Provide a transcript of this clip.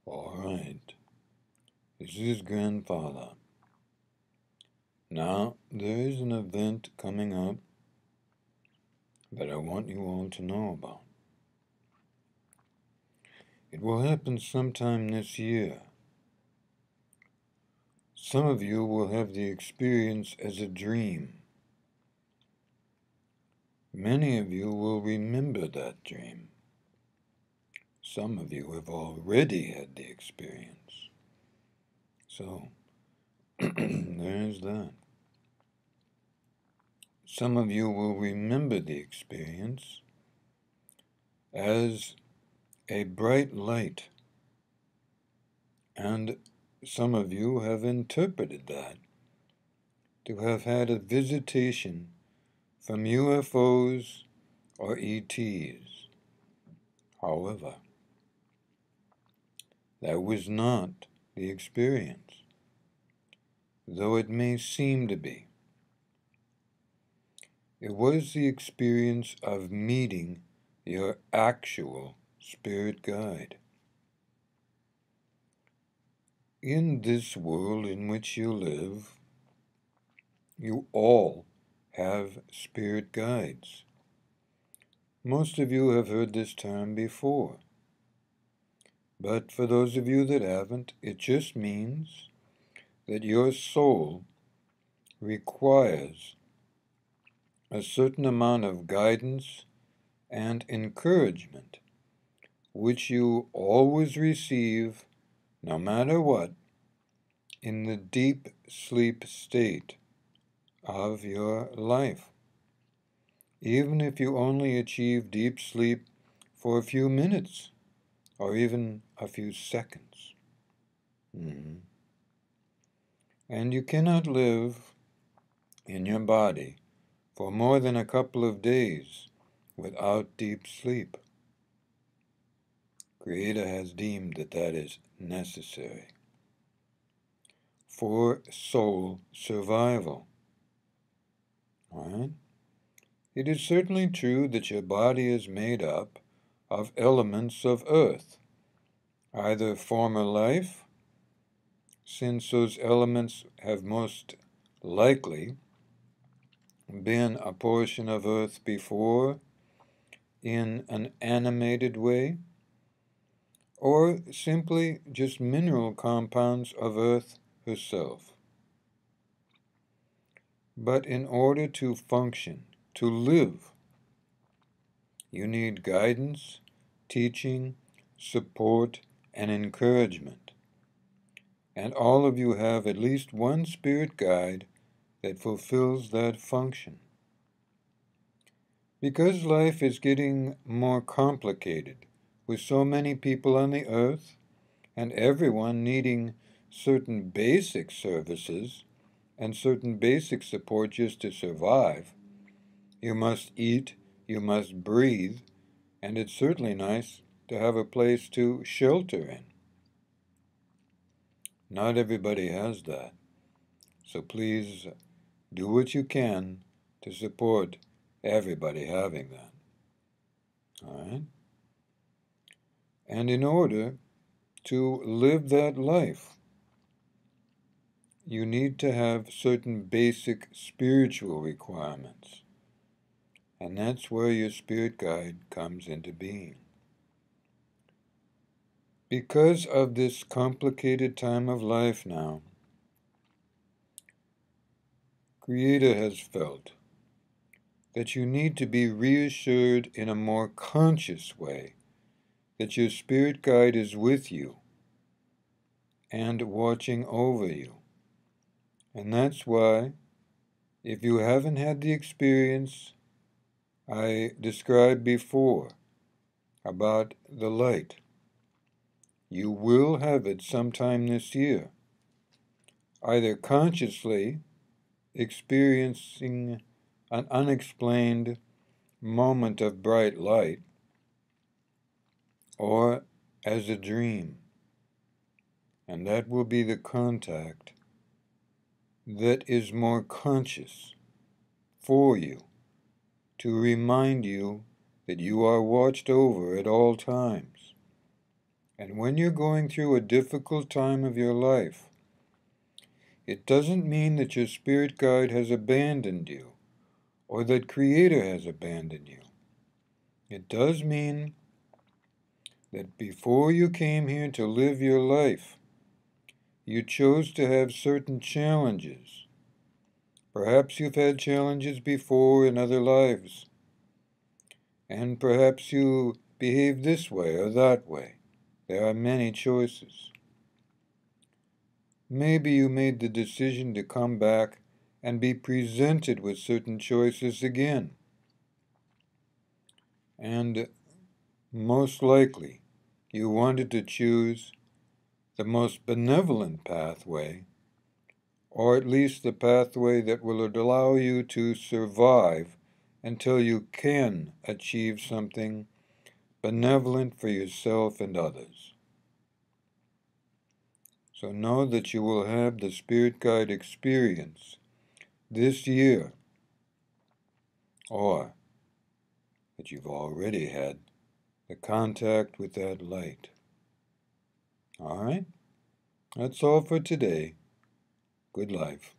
All right, this is Grandfather. Now, there is an event coming up that I want you all to know about. It will happen sometime this year. Some of you will have the experience as a dream. Many of you will remember that dream. Some of you have already had the experience. So, there's that. Some of you will remember the experience as a bright light, and some of you have interpreted that to have had a visitation from UFOs or ETs. However, that was not the experience, though it may seem to be. It was the experience of meeting your actual spirit guide. In this world in which you live, you all have spirit guides. Most of you have heard this term before. But for those of you that haven't, it just means that your soul requires a certain amount of guidance and encouragement, which you always receive, no matter what, in the deep sleep state of your life. Even if you only achieve deep sleep for a few minutes or even a few seconds. And you cannot live in your body for more than a couple of days without deep sleep. Creator has deemed that that is necessary for soul survival. All right? It is certainly true that your body is made up of elements of earth, either former life, since those elements have most likely been a portion of earth before in an animated way, or simply just mineral compounds of earth herself. But in order to function, to live, you need guidance, teaching, support, and encouragement. And all of you have at least one spirit guide that fulfills that function. Because life is getting more complicated, with so many people on the earth, and everyone needing certain basic services and certain basic support just to survive, you must eat, you must breathe, and it's certainly nice to have a place to shelter in. Not everybody has that, so please do what you can to support everybody having that. All right? And in order to live that life, you need to have certain basic spiritual requirements. And that's where your spirit guide comes into being. Because of this complicated time of life now, Creator has felt that you need to be reassured in a more conscious way that your spirit guide is with you and watching over you. And that's why, if you haven't had the experience I described before about the light, you will have it sometime this year, either consciously experiencing an unexplained moment of bright light, or as a dream. And that will be the contact that is more conscious for you, to remind you that you are watched over at all times, And when you're going through a difficult time of your life, it doesn't mean that your spirit guide has abandoned you, or that Creator has abandoned you. It does mean that before you came here to live your life, you chose to have certain challenges. Perhaps you've had challenges before in other lives, and perhaps you behave this way or that way. There are many choices. Maybe you made the decision to come back and be presented with certain choices again. And most likely, you wanted to choose the most benevolent pathway, or at least the pathway that will allow you to survive until you can achieve something benevolent for yourself and others. So know that you will have the Spirit Guide experience this year, or that you've already had the contact with that light. All right? That's all for today. Good life.